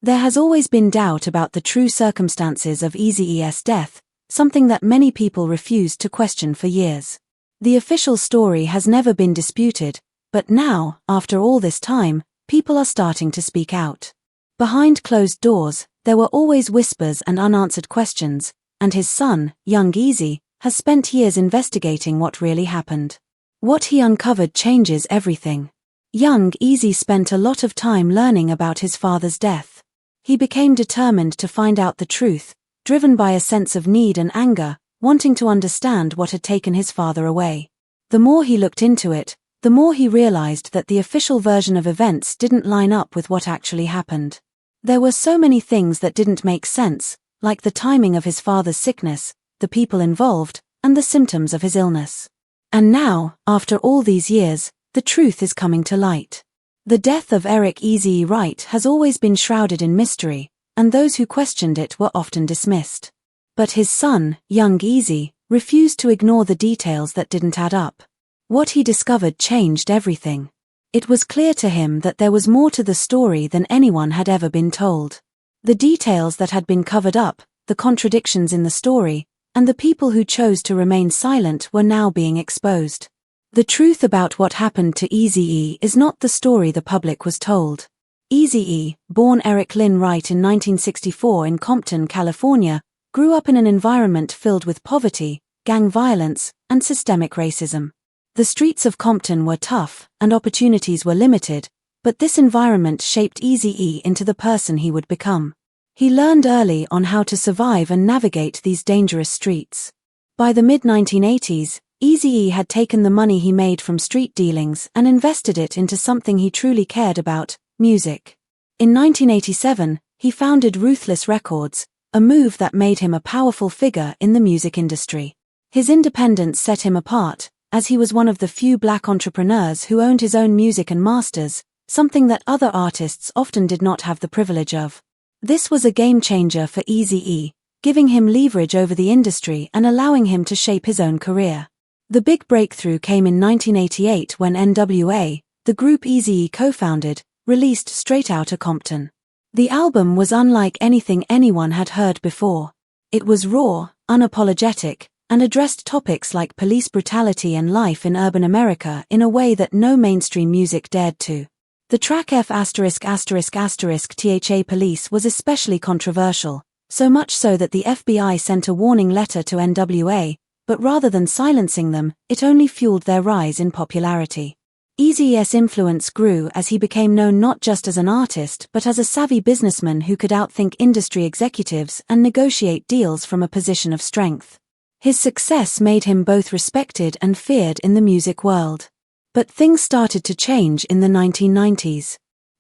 There has always been doubt about the true circumstances of Eazy-E's death, something that many people refused to question for years. The official story has never been disputed, but now, after all this time, people are starting to speak out. Behind closed doors, there were always whispers and unanswered questions, and his son, young Eazy, has spent years investigating what really happened. What he uncovered changes everything. Young Eazy spent a lot of time learning about his father's death. He became determined to find out the truth, driven by a sense of need and anger, wanting to understand what had taken his father away. The more he looked into it, the more he realized that the official version of events didn't line up with what actually happened. There were so many things that didn't make sense, like the timing of his father's sickness, the people involved, and the symptoms of his illness. And now, after all these years, the truth is coming to light. The death of Eric Eazy-E Wright has always been shrouded in mystery, and those who questioned it were often dismissed. But his son, young Eazy, refused to ignore the details that didn't add up. What he discovered changed everything. It was clear to him that there was more to the story than anyone had ever been told. The details that had been covered up, the contradictions in the story, and the people who chose to remain silent were now being exposed. The truth about what happened to Eazy-E is not the story the public was told. Eazy-E, born Eric Lynn Wright in 1964 in Compton, California, grew up in an environment filled with poverty, gang violence, and systemic racism. The streets of Compton were tough, and opportunities were limited, but this environment shaped Eazy-E into the person he would become. He learned early on how to survive and navigate these dangerous streets. By the mid-1980s, Eazy-E had taken the money he made from street dealings and invested it into something he truly cared about, music. In 1987, he founded Ruthless Records, a move that made him a powerful figure in the music industry. His independence set him apart, as he was one of the few black entrepreneurs who owned his own music and masters, something that other artists often did not have the privilege of. This was a game changer for Eazy-E, giving him leverage over the industry and allowing him to shape his own career. The big breakthrough came in 1988 when NWA, the group Eazy-E co-founded, released Straight Outta Compton. The album was unlike anything anyone had heard before. It was raw, unapologetic, and addressed topics like police brutality and life in urban America in a way that no mainstream music dared to. The track F******************************************************************************************************************* The FBI sent a warning letter to NWA, but rather than silencing them, it only fueled their rise in popularity. Eazy-E's influence grew as he became known not just as an artist but as a savvy businessman who could outthink industry executives and negotiate deals from a position of strength. His success made him both respected and feared in the music world. But things started to change in the 1990s.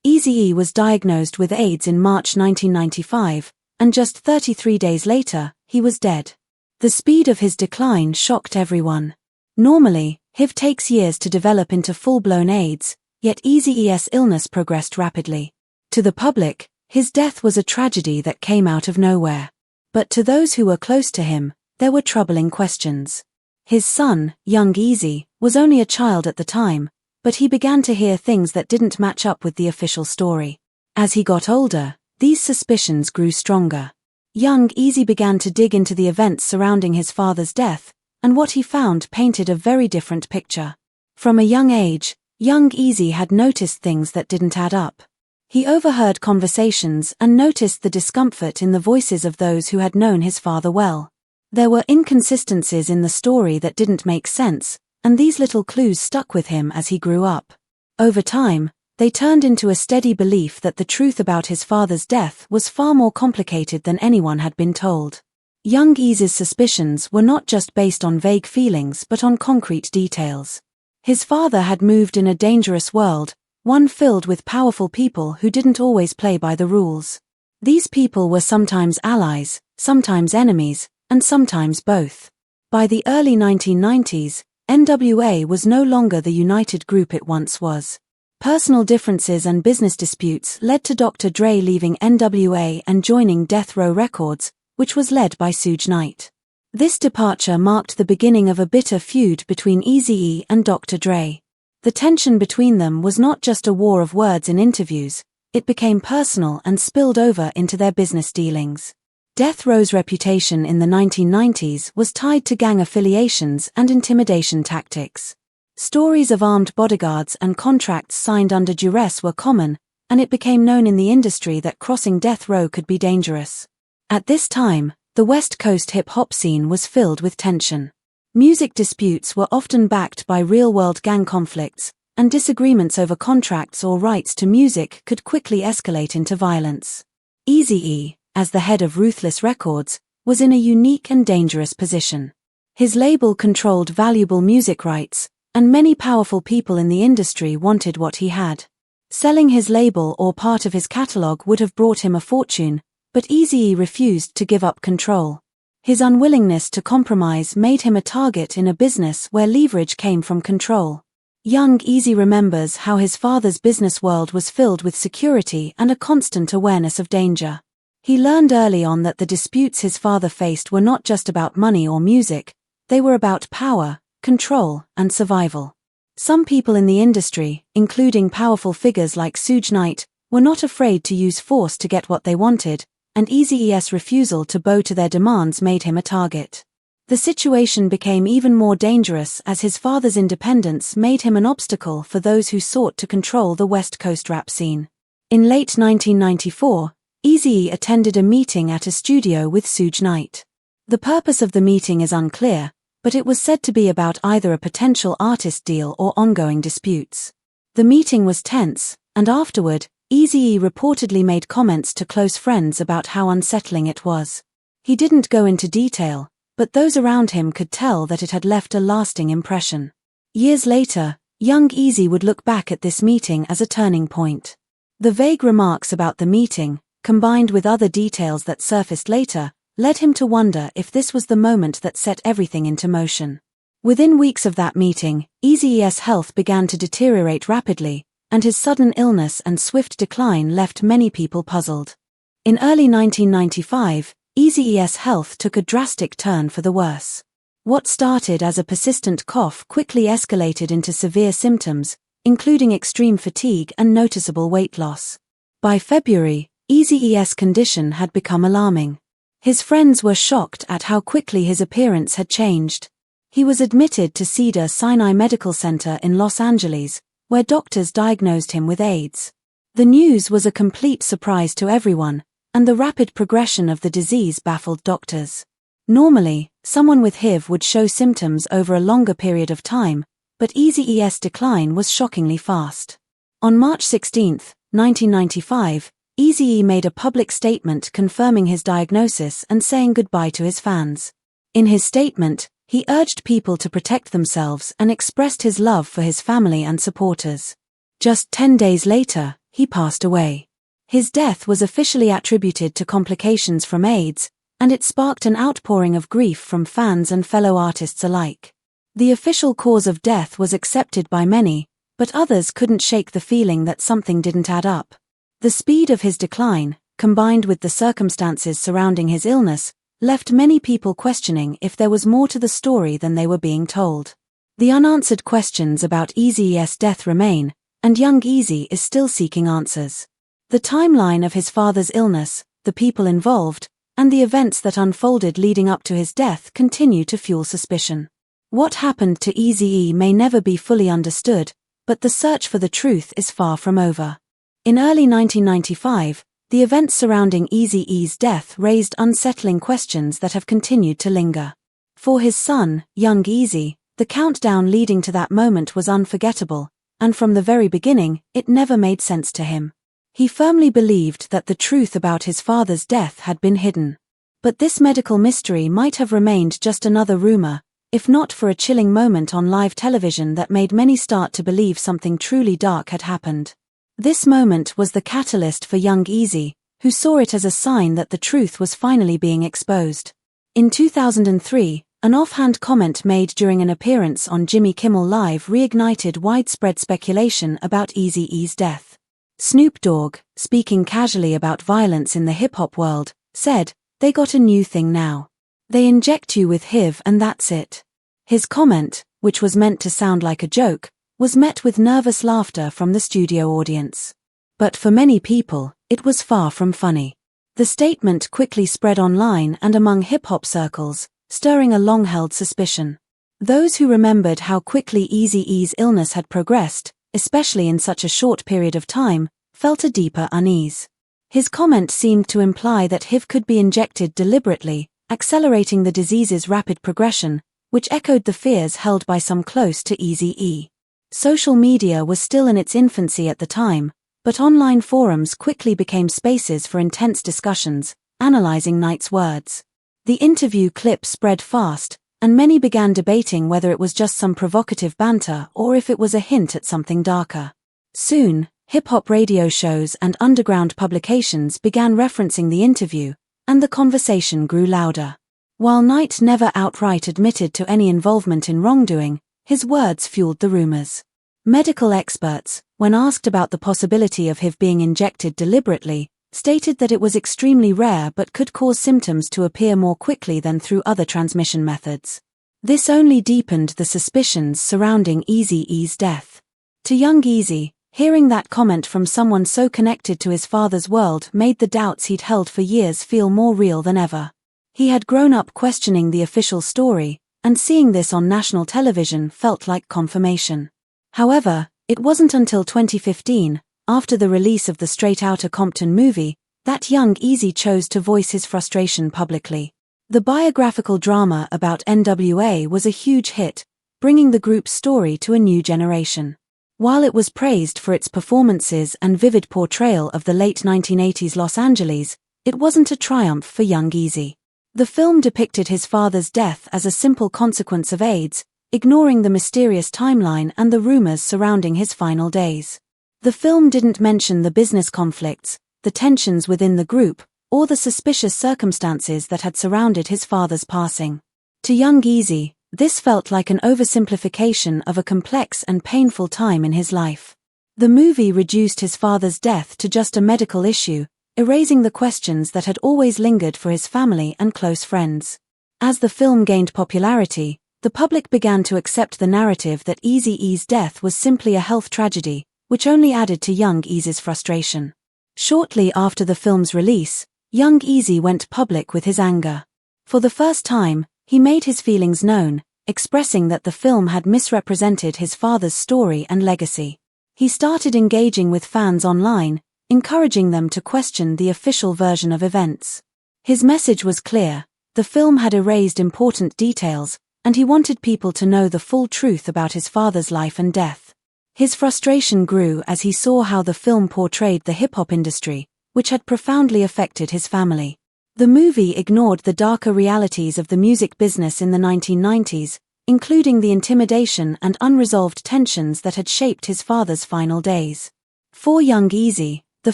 Eazy-E was diagnosed with AIDS in March 1995, and just 33 days later, he was dead. The speed of his decline shocked everyone. Normally, HIV takes years to develop into full-blown AIDS, yet Eazy-E's illness progressed rapidly. To the public, his death was a tragedy that came out of nowhere. But to those who were close to him, there were troubling questions. His son, young Eazy, was only a child at the time, but he began to hear things that didn't match up with the official story. As he got older, these suspicions grew stronger. Young Eazy began to dig into the events surrounding his father's death, and what he found painted a very different picture. From a young age, young Eazy had noticed things that didn't add up. He overheard conversations and noticed the discomfort in the voices of those who had known his father well. There were inconsistencies in the story that didn't make sense, and these little clues stuck with him as he grew up. Over time, they turned into a steady belief that the truth about his father's death was far more complicated than anyone had been told. Young Eazy's suspicions were not just based on vague feelings but on concrete details. His father had moved in a dangerous world, one filled with powerful people who didn't always play by the rules. These people were sometimes allies, sometimes enemies, and sometimes both. By the early 1990s, NWA was no longer the united group it once was. Personal differences and business disputes led to Dr. Dre leaving NWA and joining Death Row Records, which was led by Suge Knight. This departure marked the beginning of a bitter feud between Eazy-E and Dr. Dre. The tension between them was not just a war of words in interviews, It became personal and spilled over into their business dealings. Death Row's reputation in the 1990s was tied to gang affiliations and intimidation tactics. Stories of armed bodyguards and contracts signed under duress were common, and it became known in the industry that crossing death row could be dangerous. At this time, the West Coast hip-hop scene was filled with tension. Music disputes were often backed by real-world gang conflicts, and disagreements over contracts or rights to music could quickly escalate into violence. Eazy-E, as the head of Ruthless Records, was in a unique and dangerous position. His label controlled valuable music rights, and many powerful people in the industry wanted what he had. Selling his label or part of his catalog would have brought him a fortune, but Eazy-E refused to give up control. His unwillingness to compromise made him a target in a business where leverage came from control. Young Eazy remembers how his father's business world was filled with security and a constant awareness of danger. He learned early on that the disputes his father faced were not just about money or music, they were about power, control, and survival. Some people in the industry, including powerful figures like Suge Knight, were not afraid to use force to get what they wanted, and Eazy-E's refusal to bow to their demands made him a target. The situation became even more dangerous as his father's independence made him an obstacle for those who sought to control the West Coast rap scene. In late 1994, Eazy-E attended a meeting at a studio with Suge Knight. The purpose of the meeting is unclear, but it was said to be about either a potential artist deal or ongoing disputes. The meeting was tense, and afterward, Eazy-E reportedly made comments to close friends about how unsettling it was. He didn't go into detail, but those around him could tell that it had left a lasting impression. Years later, young Eazy would look back at this meeting as a turning point. The vague remarks about the meeting, combined with other details that surfaced later, led him to wonder if this was the moment that set everything into motion. Within weeks of that meeting, Eazy-E's health began to deteriorate rapidly, and his sudden illness and swift decline left many people puzzled. In early 1995, Eazy-E's health took a drastic turn for the worse. What started as a persistent cough quickly escalated into severe symptoms, including extreme fatigue and noticeable weight loss. By February, Eazy-E's condition had become alarming. His friends were shocked at how quickly his appearance had changed. He was admitted to Cedars-Sinai Medical Center in Los Angeles, where doctors diagnosed him with AIDS. The news was a complete surprise to everyone, and the rapid progression of the disease baffled doctors. Normally, someone with HIV would show symptoms over a longer period of time, but Eazy-E's decline was shockingly fast. On March 16, 1995, Eazy-E made a public statement confirming his diagnosis and saying goodbye to his fans. In his statement, he urged people to protect themselves and expressed his love for his family and supporters. Just 10 days later, he passed away. His death was officially attributed to complications from AIDS, and it sparked an outpouring of grief from fans and fellow artists alike. The official cause of death was accepted by many, but others couldn't shake the feeling that something didn't add up. The speed of his decline, combined with the circumstances surrounding his illness, left many people questioning if there was more to the story than they were being told. The unanswered questions about Eazy-E's death remain, and young Eazy is still seeking answers. The timeline of his father's illness, the people involved, and the events that unfolded leading up to his death continue to fuel suspicion. What happened to Eazy-E may never be fully understood, but the search for the truth is far from over. In early 1995, the events surrounding Eazy-E's death raised unsettling questions that have continued to linger. For his son, young Eazy, the countdown leading to that moment was unforgettable, and from the very beginning, it never made sense to him. He firmly believed that the truth about his father's death had been hidden. But this medical mystery might have remained just another rumor, if not for a chilling moment on live television that made many start to believe something truly dark had happened. This moment was the catalyst for young Eazy, who saw it as a sign that the truth was finally being exposed. In 2003, an offhand comment made during an appearance on Jimmy Kimmel Live reignited widespread speculation about Eazy-E's death. Snoop Dogg, speaking casually about violence in the hip-hop world, said, "They got a new thing now. They inject you with HIV and that's it." His comment, which was meant to sound like a joke, was met with nervous laughter from the studio audience. But for many people, it was far from funny. The statement quickly spread online and among hip-hop circles, stirring a long-held suspicion. Those who remembered how quickly Eazy-E's illness had progressed, especially in such a short period of time, felt a deeper unease. His comment seemed to imply that HIV could be injected deliberately, accelerating the disease's rapid progression, which echoed the fears held by some close to Eazy-E. Social media was still in its infancy at the time, but online forums quickly became spaces for intense discussions, analyzing Knight's words. The interview clip spread fast, and many began debating whether it was just some provocative banter or if it was a hint at something darker. Soon, hip-hop radio shows and underground publications began referencing the interview, and the conversation grew louder. While Knight never outright admitted to any involvement in wrongdoing, his words fueled the rumors. Medical experts, when asked about the possibility of HIV being injected deliberately, stated that it was extremely rare but could cause symptoms to appear more quickly than through other transmission methods. This only deepened the suspicions surrounding Eazy-E's death. To young Eazy, hearing that comment from someone so connected to his father's world made the doubts he'd held for years feel more real than ever. He had grown up questioning the official story, and seeing this on national television felt like confirmation. However, it wasn't until 2015, after the release of the Straight Outta Compton movie, that young Eazy chose to voice his frustration publicly. The biographical drama about NWA was a huge hit, bringing the group's story to a new generation. While it was praised for its performances and vivid portrayal of the late 1980s Los Angeles, it wasn't a triumph for young Eazy. The film depicted his father's death as a simple consequence of AIDS, ignoring the mysterious timeline and the rumors surrounding his final days. The film didn't mention the business conflicts, the tensions within the group, or the suspicious circumstances that had surrounded his father's passing. To young Eazy, this felt like an oversimplification of a complex and painful time in his life. The movie reduced his father's death to just a medical issue, erasing the questions that had always lingered for his family and close friends. As the film gained popularity, the public began to accept the narrative that Eazy-E's death was simply a health tragedy, which only added to young Eazy's frustration. Shortly after the film's release, young Eazy went public with his anger. For the first time, he made his feelings known, expressing that the film had misrepresented his father's story and legacy. He started engaging with fans online, encouraging them to question the official version of events. His message was clear: the film had erased important details, and he wanted people to know the full truth about his father's life and death. His frustration grew as he saw how the film portrayed the hip-hop industry, which had profoundly affected his family. The movie ignored the darker realities of the music business in the 1990s, including the intimidation and unresolved tensions that had shaped his father's final days. For young Eazy, the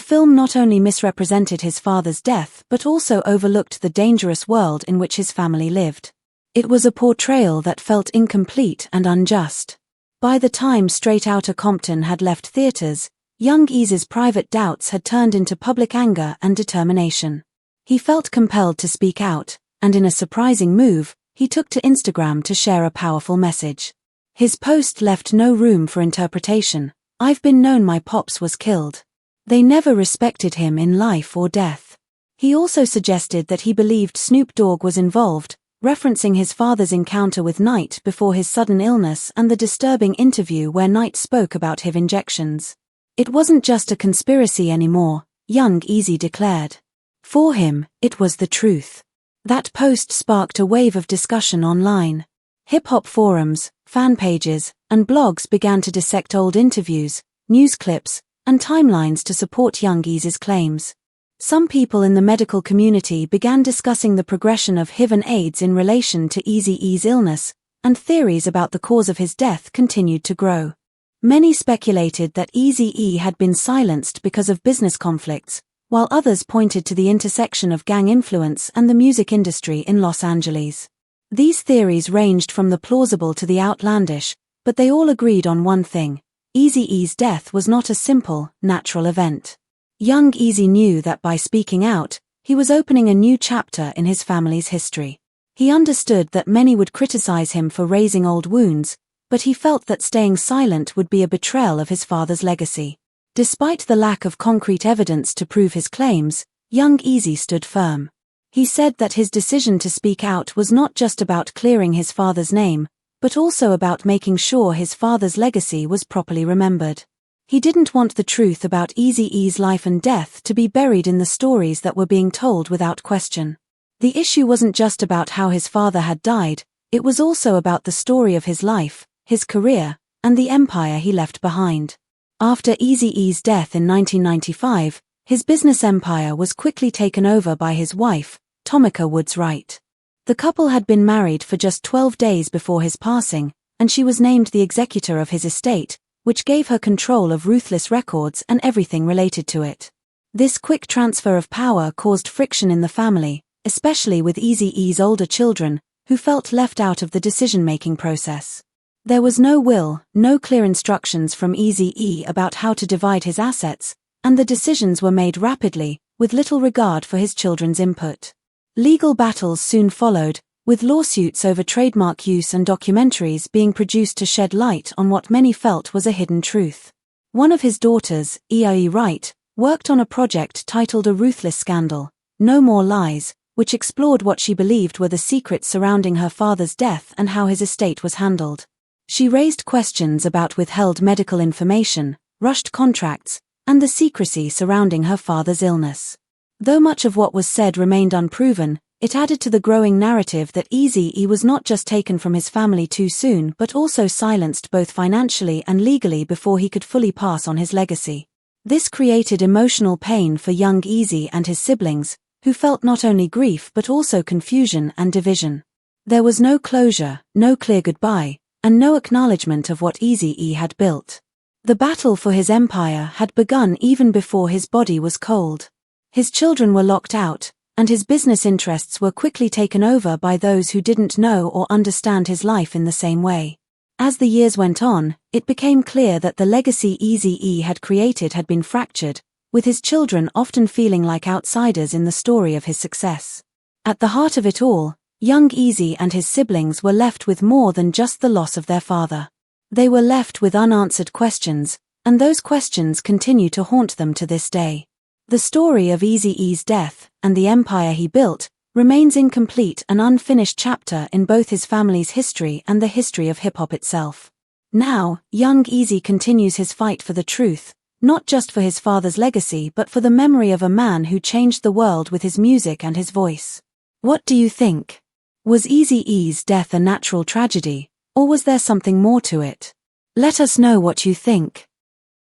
film not only misrepresented his father's death but also overlooked the dangerous world in which his family lived. It was a portrayal that felt incomplete and unjust. By the time Straight Outta Compton had left theaters, young Eazy's private doubts had turned into public anger and determination. He felt compelled to speak out, and in a surprising move, he took to Instagram to share a powerful message. His post left no room for interpretation. "I've been known my pops was killed. They never respected him in life or death." He also suggested that he believed Snoop Dogg was involved, referencing his father's encounter with Knight before his sudden illness and the disturbing interview where Knight spoke about HIV injections. It wasn't just a conspiracy anymore, young Eazy declared. For him, it was the truth. That post sparked a wave of discussion online. Hip-hop forums, fan pages, and blogs began to dissect old interviews, news clips, and timelines to support young Eazy's claims. Some people in the medical community began discussing the progression of HIV and AIDS in relation to Eazy-E's illness, and theories about the cause of his death continued to grow. Many speculated that Eazy-E had been silenced because of business conflicts, while others pointed to the intersection of gang influence and the music industry in Los Angeles. These theories ranged from the plausible to the outlandish, but they all agreed on one thing: Eazy-E's death was not a simple, natural event. Young Eazy knew that by speaking out, he was opening a new chapter in his family's history. He understood that many would criticize him for raising old wounds, but he felt that staying silent would be a betrayal of his father's legacy. Despite the lack of concrete evidence to prove his claims, young Eazy stood firm. He said that his decision to speak out was not just about clearing his father's name, but also about making sure his father's legacy was properly remembered. He didn't want the truth about Eazy-E's life and death to be buried in the stories that were being told without question. The issue wasn't just about how his father had died, it was also about the story of his life, his career, and the empire he left behind. After Eazy-E's death in 1995, his business empire was quickly taken over by his wife, Tomika Woods Wright. The couple had been married for just 12 days before his passing, and she was named the executor of his estate, which gave her control of Ruthless Records and everything related to it. This quick transfer of power caused friction in the family, especially with Eazy-E's older children, who felt left out of the decision-making process. There was no will, no clear instructions from Eazy-E about how to divide his assets, and the decisions were made rapidly, with little regard for his children's input. Legal battles soon followed, with lawsuits over trademark use and documentaries being produced to shed light on what many felt was a hidden truth. One of his daughters, Eazy-E Wright, worked on a project titled A Ruthless Scandal, No More Lies, which explored what she believed were the secrets surrounding her father's death and how his estate was handled. She raised questions about withheld medical information, rushed contracts, and the secrecy surrounding her father's illness. Though much of what was said remained unproven, it added to the growing narrative that Eazy-E was not just taken from his family too soon but also silenced both financially and legally before he could fully pass on his legacy. This created emotional pain for young Eazy and his siblings, who felt not only grief but also confusion and division. There was no closure, no clear goodbye, and no acknowledgement of what Eazy-E had built. The battle for his empire had begun even before his body was cold. His children were locked out, and his business interests were quickly taken over by those who didn't know or understand his life in the same way. As the years went on, it became clear that the legacy Eazy-E had created had been fractured, with his children often feeling like outsiders in the story of his success. At the heart of it all, young Eazy and his siblings were left with more than just the loss of their father. They were left with unanswered questions, and those questions continue to haunt them to this day. The story of Eazy-E's death, and the empire he built, remains incomplete, an unfinished chapter in both his family's history and the history of hip-hop itself. Now, young Eazy continues his fight for the truth, not just for his father's legacy but for the memory of a man who changed the world with his music and his voice. What do you think? Was Eazy-E's death a natural tragedy, or was there something more to it? Let us know what you think.